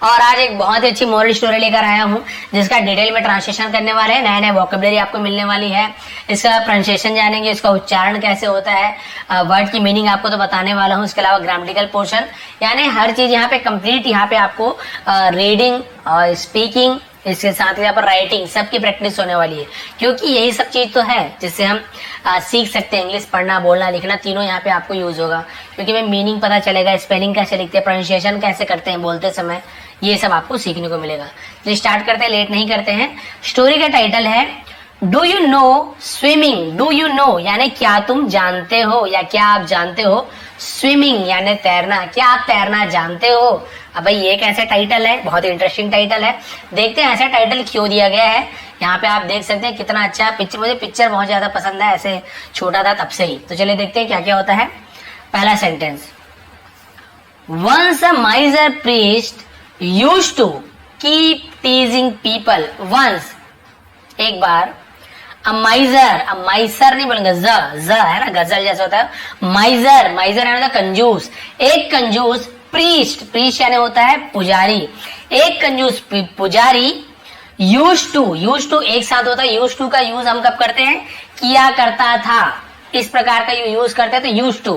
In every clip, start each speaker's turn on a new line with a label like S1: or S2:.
S1: और आज एक बहुत ही अच्छी मोरल स्टोरी लेकर आया हूँ जिसका डिटेल में ट्रांसलेशन करने वाले हैं। नए नए वोकेबलरी आपको मिलने वाली है, इसका प्रोनाउंसिएशन जानेंगे, इसका उच्चारण कैसे होता है, वर्ड की मीनिंग आपको तो बताने वाला हूँ। इसके अलावा ग्रामेटिकल पोर्शन यानी हर चीज यहाँ पे कंप्लीट, यहाँ पे आपको रीडिंग और स्पीकिंग, इसके साथ ही यहाँ पर राइटिंग सबकी प्रैक्टिस होने वाली है, क्योंकि यही सब चीज तो है जिससे हम सीख सकते हैं। इंग्लिश पढ़ना, बोलना, लिखना तीनों यहाँ पे आपको यूज होगा, क्योंकि हमें मीनिंग पता चलेगा, स्पेलिंग कैसे लिखते हैं, प्रोनाउंसिएशन कैसे करते हैं बोलते समय, ये सब आपको सीखने को मिलेगा। तो स्टार्ट करते हैं, लेट नहीं करते हैं। स्टोरी का टाइटल है do you know swimming. Do you know यानी क्या तुम जानते हो या क्या आप जानते हो। स्विमिंग यानी तैरना, क्या आप तैरना जानते हो। अब भाई ये कैसे टाइटल है, बहुत इंटरेस्टिंग टाइटल है। देखते हैं ऐसा टाइटल क्यों दिया गया है। यहाँ पे आप देख सकते हैं कितना अच्छा पिक्चर, मुझे पिक्चर बहुत ज्यादा पसंद है, ऐसे छोटा था तब से ही। तो चलिए देखते हैं क्या क्या होता है। पहला sentence, once a miser priest used to keep teasing people. Once एक बार, माइसर नहीं बोलेंगे, ज है ना, गजल जैसा होता है। माइजर, माइजर यानी कंजूस। एक कंजूस प्रीस्ट यानी होता है पुजारी। एक कंजूस पुजारी यूज्ड टू एक साथ होता है। यूज्ड टू का यूज हम कब करते हैं, किया करता था, इस प्रकार का यूज करते हैं। तो यूज्ड टू,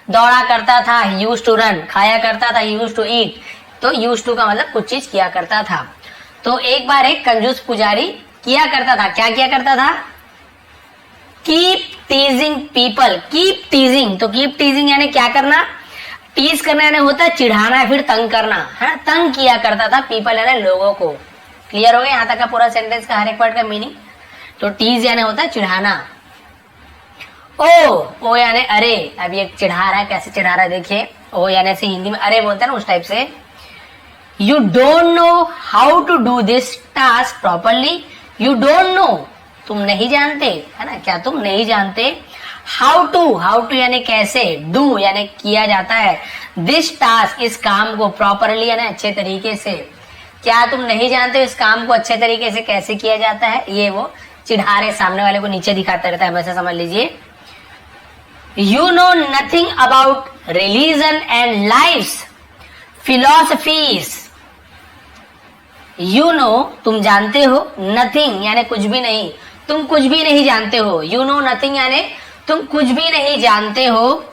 S1: दौड़ा करता था, यूज्ड टू रन, खाया करता था, यूज्ड टू ईट। तो यूज्ड टू का मतलब कुछ चीज किया करता था। तो एक बार एक कंजूस पुजारी किया करता था, क्या किया करता था, कीप टीजिंग पीपल। कीप टीजिंग, तो कीप टीजिंग यानी क्या करना, टीज करना यानी होता है चिढ़ाना, फिर तंग करना है। तंग किया करता था पीपल यानी लोगों को। क्लियर हो गया यहाँ तक का पूरा सेंटेंस का हर एक वर्ड का मीनिंग। तो टीज यानी होता है चिढ़ाना। ओ यानी अरे। अब ये चिढ़ा रहा है, कैसे चिढ़ा रहा है देखिए। ओ यानी से हिंदी में अरे बोलते हैं ना, उस टाइप से। You don't know how to do this task properly. You don't know, तुम नहीं जानते, है ना, क्या तुम नहीं जानते। हाउ टू यानी कैसे, डू यानी किया जाता है, दिस टास्क इस काम को, प्रॉपरली यानी अच्छे तरीके से। क्या तुम नहीं जानते इस काम को अच्छे तरीके से कैसे किया जाता है। ये वो चिढ़ा रहे, सामने वाले को नीचे दिखाता रहता है, वैसे समझ लीजिए। You know nothing about religion and life's philosophies. You know तुम जानते हो, नथिंग यानी कुछ भी नहीं, तुम कुछ भी नहीं जानते हो। यू नो नथिंग यानी तुम कुछ भी नहीं जानते हो।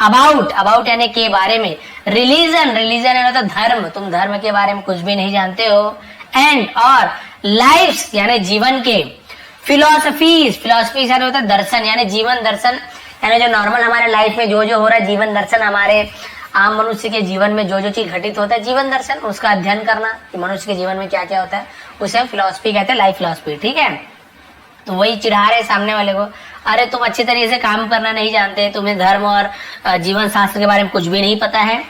S1: अबाउट यानी के बारे में। रिलीजन यानी तो धर्म, तुम धर्म के बारे में कुछ भी नहीं जानते हो। एंड और लाइफ्स यानी जीवन के। फिलोसफीज यानी होता है दर्शन, यानी जीवन दर्शन, यानी जो नॉर्मल हमारे लाइफ में जो जो हो रहा है, जीवन दर्शन, हमारे आम मनुष्य के जीवन में जो जो चीज घटित होता है, जीवन दर्शन, उसका अध्ययन करना कि मनुष्य के जीवन में क्या क्या होता है, उसे हम फिलोसफी कहते हैं, लाइफ फिलोसफी। ठीक है, तो वही चिढ़ा रहे सामने वाले को, अरे तुम अच्छे तरीके से काम करना नहीं जानते, तुम्हें धर्म और जीवन शास्त्र के बारे में कुछ भी नहीं पता है।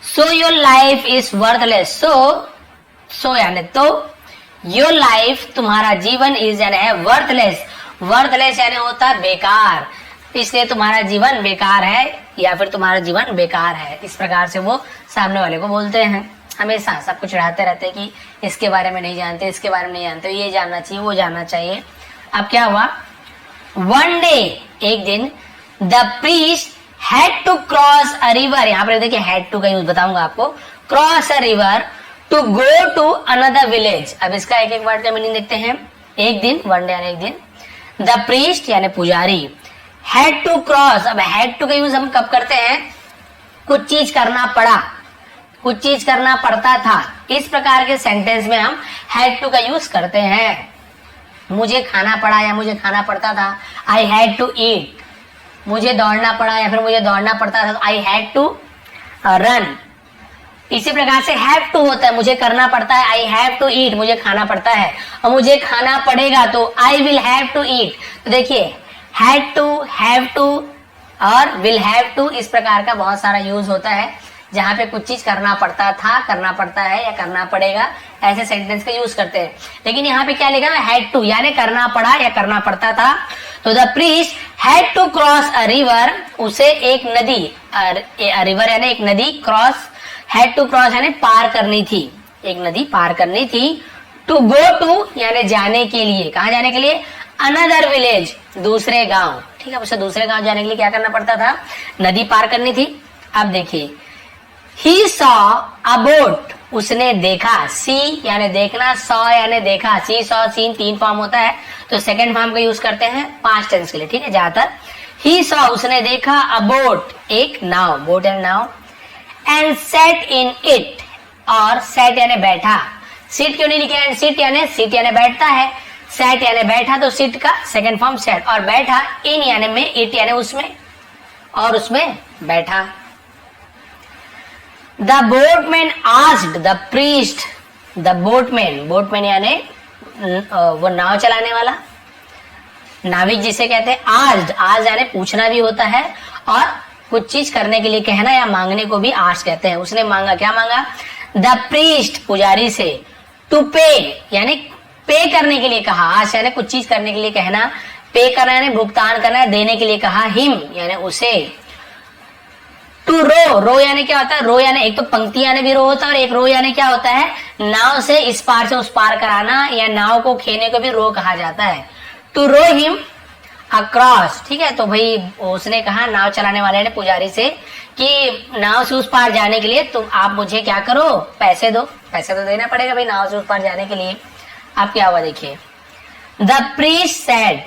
S1: So your life is worthless. So यानी तो, योर लाइफ तुम्हारा जीवन इज यानी है वर्थलेस यानी होता है बेकार, इसलिए तुम्हारा जीवन बेकार है या फिर तुम्हारा जीवन बेकार है। इस प्रकार से वो सामने वाले को बोलते हैं। हमेशा सबको चिढ़ाते रहते हैं कि इसके बारे में नहीं जानते, इसके बारे में नहीं जानते, ये जानना चाहिए, वो जानना चाहिए। अब क्या हुआ, वन डे एक दिन, the priest had to cross a river. यहाँ पर देखिए हैड टू का यूज बताऊंगा आपको। Cross a river to go to another village. अब इसका एक एक वर्ड का मीनिंग देखते हैं। एक दिन, वन डे यानी एक दिन, द प्रीस्ट यानी पुजारी, हैड टू क्रॉस। अब हैड टू का यूज हम कब करते हैं, कुछ चीज करना पड़ा, कुछ चीज करना पड़ता था, इस प्रकार के सेंटेंस में हम हैड टू का यूज करते हैं। मुझे खाना पड़ा या मुझे खाना पड़ता था, आई हैड टू ईट। मुझे दौड़ना पड़ा या फिर मुझे दौड़ना पड़ता था, आई हैड टू रन। इसी प्रकार से हैव टू होता है, मुझे करना पड़ता है, आई हैव टू ईट, मुझे खाना पड़ता है, और मुझे खाना पड़ेगा तो I will have to eat. तो देखिए हैड टू, हैव टू और विल हैव टू, इस प्रकार का बहुत सारा यूज होता है जहां पे कुछ चीज करना पड़ता था, करना पड़ता है या करना पड़ेगा, ऐसे सेंटेंस का यूज करते हैं। लेकिन यहाँ पे क्या लिखा है, हैड टू यानी करना पड़ा या करना पड़ता था। तो the priest had to cross a river, उसे एक नदी, रिवर यानी एक नदी, क्रॉस, हैड टू क्रॉस यानी पार करनी थी, एक नदी पार करनी थी। टू गो टू यानी जाने के लिए, कहाँ जाने के लिए, अनदर विलेज, दूसरे गांव। ठीक है, उसे दूसरे गांव जाने के लिए क्या करना पड़ता था, नदी पार करनी थी। अब देखिए, ही सॉ अ बोट, उसने देखा, सी यानी देखना, सॉ यानी देखा, सी सॉ सीन 3 फॉर्म होता है, तो सेकंड फॉर्म का यूज करते हैं पास्ट टेंस के लिए, ठीक है। ज्यादातर ही सॉ उसने देखा, अ बोट एक नाव, बोट एंड नाव, एंड सेट इन इट और सेट यानी बैठा, सीट क्यों नहीं लिखे, एंड सीट यानी बैठता है, सेट यानी बैठा, तो सीट का सेकंड फॉर्म सेट, और बैठा इन यानी में, इट यानी उसमें, और उसमें बैठा। The boatman asked the priest, the boatman यानी वो नाव चलाने वाला, नाविक जिसे कहते हैं, आज यानी पूछना भी होता है, और कुछ चीज करने के लिए कहना या मांगने को भी आस्क कहते हैं। उसने मांगा, क्या मांगा, द प्रीस्ट पुजारी से, टू पे यानी पे करने के लिए कहा, आज यानी कुछ चीज करने के लिए कहना, पे करना यानी भुगतान करना, देने के लिए कहा, हिम यानी उसे, टू रो यानी क्या होता है, रो यानी एक तो पंक्ति यानी भी रो होता है, और एक रो यानी क्या होता है, नाव से इस पार से उस पार कराना, या नाव को खेने को भी रो कहा जाता है। टू रो हिम अक्रॉस, ठीक है। तो भाई उसने कहा नाव चलाने वाले ने पुजारी से कि नाव से उस पार जाने के लिए तुम आप मुझे क्या करो, पैसे दो, पैसे तो देना पड़ेगा भाई नाव से उस पार जाने के लिए। अब क्या हुआ देखिए, द प्रीस्ट सेड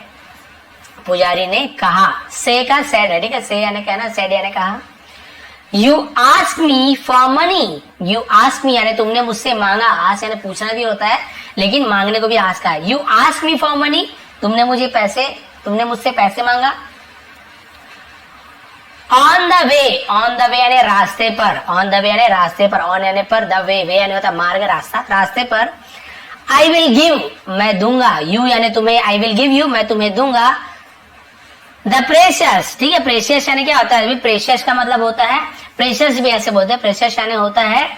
S1: पुजारी ने कहा, से का सेड है, ठीक है, से यानी कहना, सेड यानी कहा, you ask me for money, you ask me यानी तुमने मुझसे मांगा, आस्क यानी पूछना भी होता है, लेकिन मांगने को भी आस्क है, you ask me for money, तुमने मुझसे पैसे मांगा, ऑन द वे यानी रास्ते पर, ऑन द वे यानी रास्ते पर, ऑन यानी पर, द वे यानी होता मार्ग, रास्ता, रास्ते पर, आई विल गिव मैं दूंगा, यू यानी तुम्हें, आई विल गिव यू मैं तुम्हें दूंगा, द प्रेशियस, ठीक है, प्रेशियस यानी क्या होता है, प्रेशियस का मतलब होता है, प्रेशियस भी ऐसे बोलते हैं, प्रेशियस यानी होता है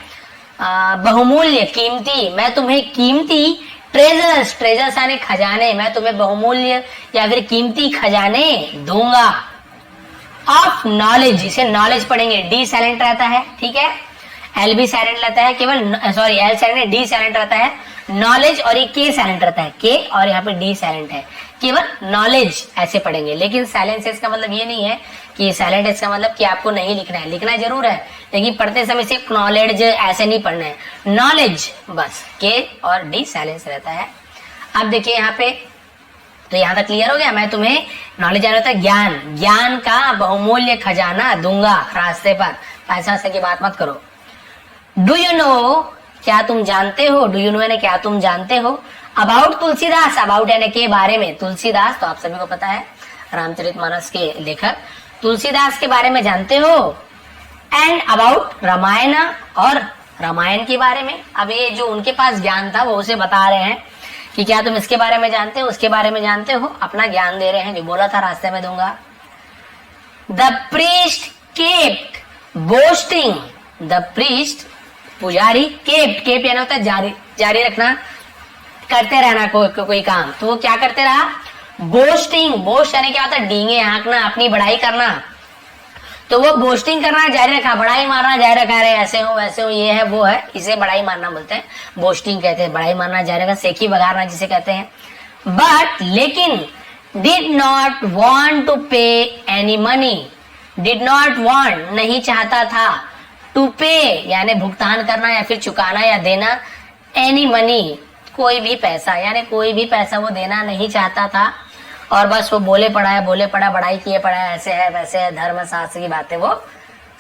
S1: बहुमूल्य, कीमती, मैं तुम्हें कीमती, ट्रेजर्स यानी खजाने, मैं तुम्हें बहुमूल्य या फिर कीमती खजाने दूंगा, ऑफ नॉलेज, जिसे नॉलेज पढ़ेंगे, डी साइलेंट रहता है, ठीक है, एल भी साइलेंट रहता है, केवल sorry L silent, D silent रहता है, नॉलेज और ये के साइलेंट रहता है, के और यहाँ पे डी साइलेंट है, केवल नॉलेज ऐसे पढ़ेंगे। लेकिन साइलेंस इसका मतलब ये नहीं है कि साइलेंट इसका मतलब कि आपको नहीं लिखना है, लिखना जरूर है, लेकिन पढ़ते समय सिर्फ नॉलेज ऐसे नहीं पढ़ना है, नॉलेज बस, के और डी साइलेंस रहता है। अब देखिए यहाँ पे, तो यहाँ तक क्लियर हो गया, मैं तुम्हें नॉलेज होता है ज्ञान, ज्ञान का बहुमूल्य खजाना दूंगा रास्ते पर, ऐसा की बात मत करो। डू यू नो क्या तुम जानते हो, डू यू नो यानी क्या तुम जानते हो, अबाउट तुलसीदास, अबाउट यानी के बारे में, तुलसीदास तो आप सभी को पता है रामचरितमानस के लेखक, तुलसीदास के बारे में जानते हो, एंड अबाउट रामायण और रामायण के बारे में। अब ये जो उनके पास ज्ञान था वो उसे बता रहे हैं कि क्या तुम इसके बारे में जानते हो, उसके बारे में जानते हो, अपना ज्ञान दे रहे हैं, जो बोला था रास्ते में दूंगा। The priest kept boasting, the priest पुजारी, केप्ट यानी होता है जारी रखना, करते रहना कोई काम, तो वो क्या करते रहा, बोस्टिंग, बोस्ट यानी क्या होता है, डींगे हाँकना, अपनी बड़ाई करना, तो वो बोस्टिंग करना जारी रखा, बड़ाई मारना जारी रखा, रहे ऐसे हो ये है वो है, इसे बड़ाई मारना बोलते हैं, बोस्टिंग कहते हैं, बड़ाई मारना जारी रखा, सेखी बघारना जिसे कहते हैं। बट लेकिन डिड नॉट वांट टू पे any money, did not want नहीं चाहता था, टू पे यानी भुगतान करना या फिर चुकाना या देना, एनी मनी कोई भी पैसा, यानी कोई भी पैसा वो देना नहीं चाहता था, और बस वो बोले पड़ा बड़ाई किए पड़ा है, ऐसे है वैसे है, धर्म शास्त्र की बातें वो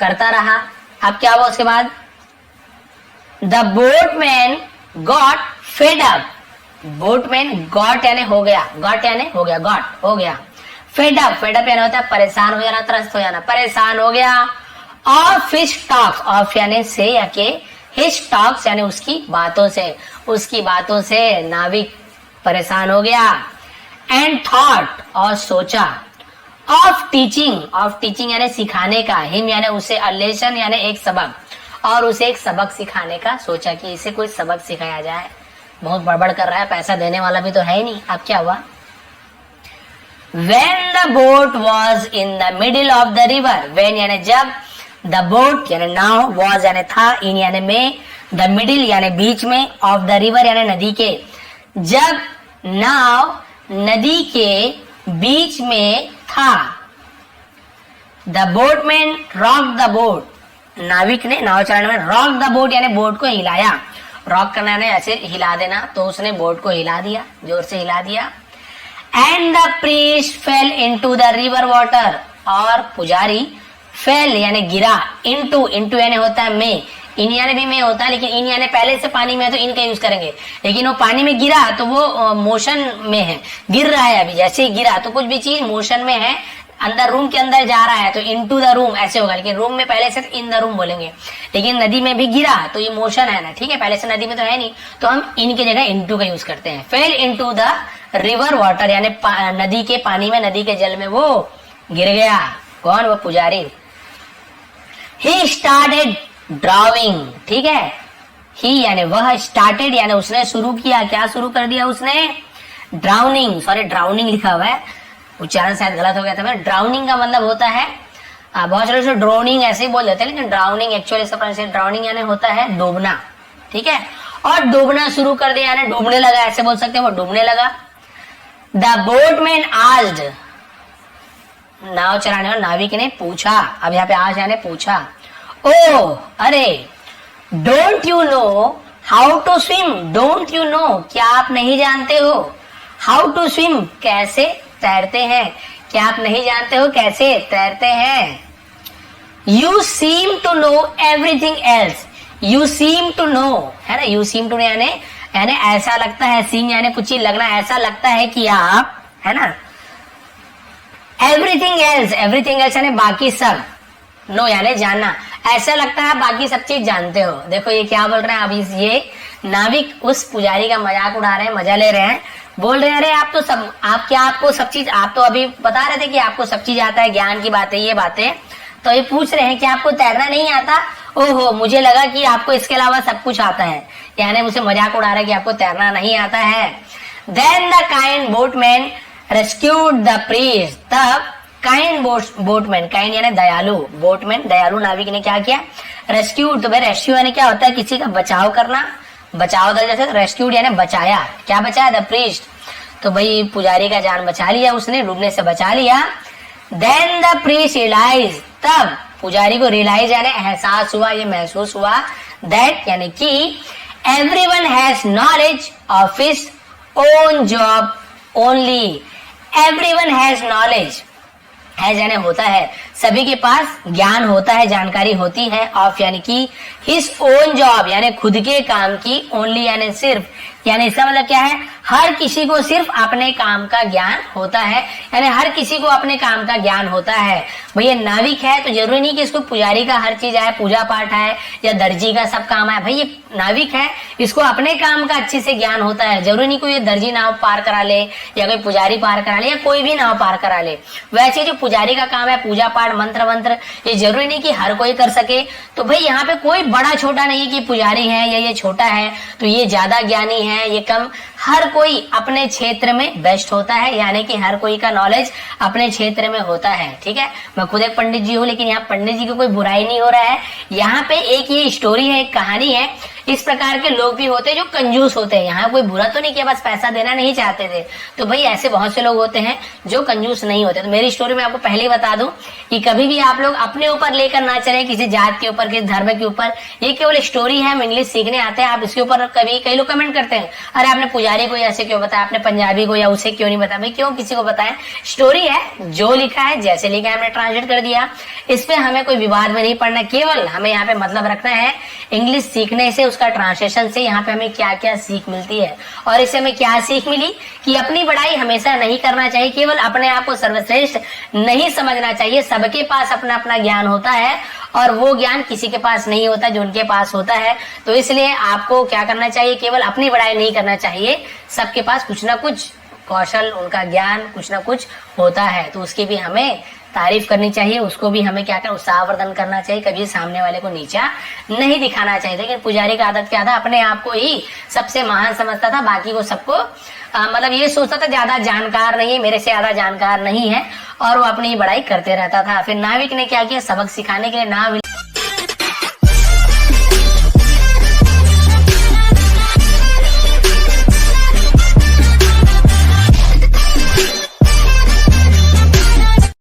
S1: करता रहा। अब क्या हुआ उसके बाद, the boatman got fed up, boatman got यानी हो गया, गॉट यानी हो गया, गॉट हो गया, फेड अप यानी होता है परेशान हो जाना, त्रस्त हो जाना, परेशान हो गया, ऑफ हिज टॉक्स, ऑफ यानी से या के, हिज टॉक्स यानी उसकी बातों से नाविक परेशान हो गया, एंड थॉट और सोचा, ऑफ टीचिंग यानी सिखाने का, हिम यानी उसे, अ लेसन यानी एक सबक, और उसे एक सबक सिखाने का सोचा कि इसे कोई सबक सिखाया जाए, बहुत बड़बड़ कर रहा है, पैसा देने वाला भी तो है ही नहीं। अब क्या हुआ, when the boat was in the middle of the river, when यानी जब, the boat यानी नाव, was यानी था, in यानी में, the middle यानी बीच में, of the river यानी नदी के, जब नाव नदी के बीच में था, the boatman rocked the boat, नाविक ने, नाव चलाने में, रॉक द बोट यानी बोट को हिलाया। रॉक करना यानी ऐसे हिला देना, तो उसने बोट को हिला दिया, जोर से हिला दिया। And the priest fail into the river water, और पुजारी फेल यानी गिरा, इनटू, इनटू यानी होता है में, इन यानी भी में होता है, लेकिन इन यानी पहले से पानी में है तो इन का यूज करेंगे, लेकिन वो पानी में गिरा तो वो मोशन में है, गिर रहा है। अभी जैसे ही गिरा तो कुछ भी चीज मोशन में है, अंदर रूम के अंदर जा रहा है तो इनटू द रूम ऐसे होगा, लेकिन रूम में पहले से इन द रूम बोलेंगे। लेकिन नदी में भी गिरा तो ये मोशन है ना, ठीक है, पहले से नदी में तो है नहीं, तो हम इन की जगह इनटू का यूज करते हैं। Fail into the river water यानी नदी के पानी में, नदी के जल में वो गिर गया। कौन? वो पुजारी। ही स्टार्टेड ड्राविंग, ठीक है, ही यानी वह, स्टार्टेड यानी उसने शुरू किया, क्या शुरू कर दिया उसने? ड्राउनिंग, सॉरी ड्राउनिंग लिखा हुआ है, उच्चारण शायद गलत हो गया था मैं। ड्राउनिंग का मतलब होता है, बहुत सारे लोग ड्रोनिंग ऐसे ही बोल देते हैं, लेकिन ड्राउनिंग एक्चुअली इसका ड्राउनिंग यानी होता है डूबना, ठीक है, और डूबना शुरू कर दिया यानी डूबने लगा, ऐसे बोल सकते हैं, वो डूबने लगा। द बोटमैन आस्क्ड, नाव चलाने वाले नाविक ने पूछा, अब यहाँ पे आज यानी पूछा, ओ अरे, don't you know how to swim, don't you know क्या आप नहीं जानते हो, हाउ टू स्विम कैसे तैरते हैं, क्या आप नहीं जानते हो कैसे तैरते हैं। You seem to know everything else, you seem to know है ना, यू सीम टू यानी ऐसा लगता है, सीम यानी कुछ चीज लगना, ऐसा लगता है कि आप, है ना, एवरीथिंग एल्स, एवरीथिंग एल्स यानी बाकी सब, नो यानी जानना, ऐसा लगता है बाकी सब चीज जानते हो। देखो ये क्या बोल रहे हैं, अभी ये नाविक उस पुजारी का मजाक उड़ा रहे हैं, मजा ले रहे हैं, बोल रहे हैं अरे आप तो सब, आप क्या, आपको सब चीज, आप तो अभी बता रहे थे कि आपको सब चीज आता है, ज्ञान की बातें, ये बातें, तो ये पूछ रहे हैं कि आपको तैरना नहीं आता। ओहो, मुझे लगा कि आपको इसके अलावा सब कुछ आता है, यानी मुझे मजाक उड़ा रहा है कि आपको तैरना नहीं आता है। Then the kind boatman rescued the priest, तब काइंड बोटमैन, काइंड यानी दयालु, बोटमैन दयालु नाविक ने क्या किया? रेस्क्यूड, तो भाई रेस्क्यू यानी क्या होता है? किसी का बचाव करना, बचाव दल, जैसे रेस्क्यूड यानी बचाया, क्या बचाया? द प्रीस्ट, तो भाई पुजारी का जान बचा लिया उसने, डूबने से बचा लिया। देन द प्रीस्ट रियलाइज, तब पुजारी को रियलाइज यानी एहसास हुआ, ये महसूस हुआ, दैट यानी कि everyone has knowledge of his own job only, everyone has knowledge, है यानी होता है, सभी के पास ज्ञान होता है, जानकारी होती है, ऑफ यानी कि हिज ओन जॉब यानी खुद के काम की, ओनली यानी सिर्फ, यानी इसका मतलब क्या है? हर किसी को सिर्फ अपने काम का ज्ञान होता है, यानी हर किसी को अपने काम का ज्ञान होता है। भैया नाविक है तो जरूरी नहीं कि इसको पुजारी का हर चीज आए, पूजा पाठ है या दर्जी का सब काम है, भाई ये नाविक है, इसको अपने काम का अच्छे से ज्ञान होता है, जरूरी नहीं कोई दर्जी नाव पार करा ले या कोई पुजारी पार करा ले या कोई भी नाव पार करा ले। वैसे जो पुजारी का काम है, पूजा पाठ, मंत्र वंत्र, ये जरूरी नहीं कि हर कोई कर सके। तो भाई यहाँ पे कोई बड़ा छोटा नहीं कि पुजारी है या ये छोटा है तो ये ज्यादा ज्ञानी है, ये कम, हर कोई अपने क्षेत्र में बेस्ट होता है, यानी कि हर कोई का नॉलेज अपने क्षेत्र में होता है। ठीक है, मैं खुद एक पंडित जी हूँ, लेकिन यहाँ पंडित जी को कोई बुराई नहीं हो रहा है, यहाँ पे एक ये स्टोरी है, एक कहानी है। इस प्रकार के लोग भी होते हैं जो कंजूस होते हैं, यहाँ कोई बुरा तो नहीं किया, बस पैसा देना नहीं चाहते थे। तो भाई ऐसे बहुत से लोग होते हैं जो कंजूस नहीं होते। तो मेरी स्टोरी में आपको पहले ही बता दूं कि कभी भी आप लोग अपने ऊपर लेकर ना चले, किसी जात के ऊपर, किसी धर्म के ऊपर। ये केवल स्टोरी है, हम इंग्लिश सीखने आते हैं। आप इसके ऊपर कभी कई लोग कमेंट करते हैं, अरे आपने पुजारी को ऐसे क्यों बताया, आपने पंजाबी को या उसे क्यों नहीं बताया। भाई क्यों किसी को बताएं, स्टोरी है, जो लिखा है जैसे लिखा है हमने ट्रांसलेट कर दिया। इस पे हमें कोई विवाद में नहीं पड़ना, केवल हमें यहाँ पे मतलब रखना है इंग्लिश सीखने से, उसका ट्रांसलेशन से यहाँ पे हमें क्या क्या सीख मिलती है। और इससे हमें क्या सीख मिली कि अपनी बड़ाई हमेशा नहीं करना चाहिए, केवल अपने आप को सर्वश्रेष्ठ नहीं समझना चाहिए। सबके पास अपना अपना ज्ञान होता है और वो ज्ञान किसी के पास नहीं होता जो उनके पास होता है। तो इसलिए आपको क्या करना चाहिए, केवल अपनी बड़ाई नहीं करना चाहिए, सबके पास कुछ ना कुछ कौशल, उनका ज्ञान कुछ ना कुछ होता है, तो उसकी भी हमें तारीफ करनी चाहिए, उसको भी हमें क्या करना, उत्साहवर्धन करना चाहिए, कभी सामने वाले को नीचा नहीं दिखाना चाहिए। लेकिन पुजारी का आदत क्या था, अपने आप को ही सबसे महान समझता था, बाकी को सबको मतलब ये सोचता था ज्यादा जानकार नहीं है, मेरे से ज्यादा जानकार नहीं है, और वो अपनी ही बड़ाई करते रहता था। फिर नाविक ने क्या किया, सबक सिखाने के लिए नाव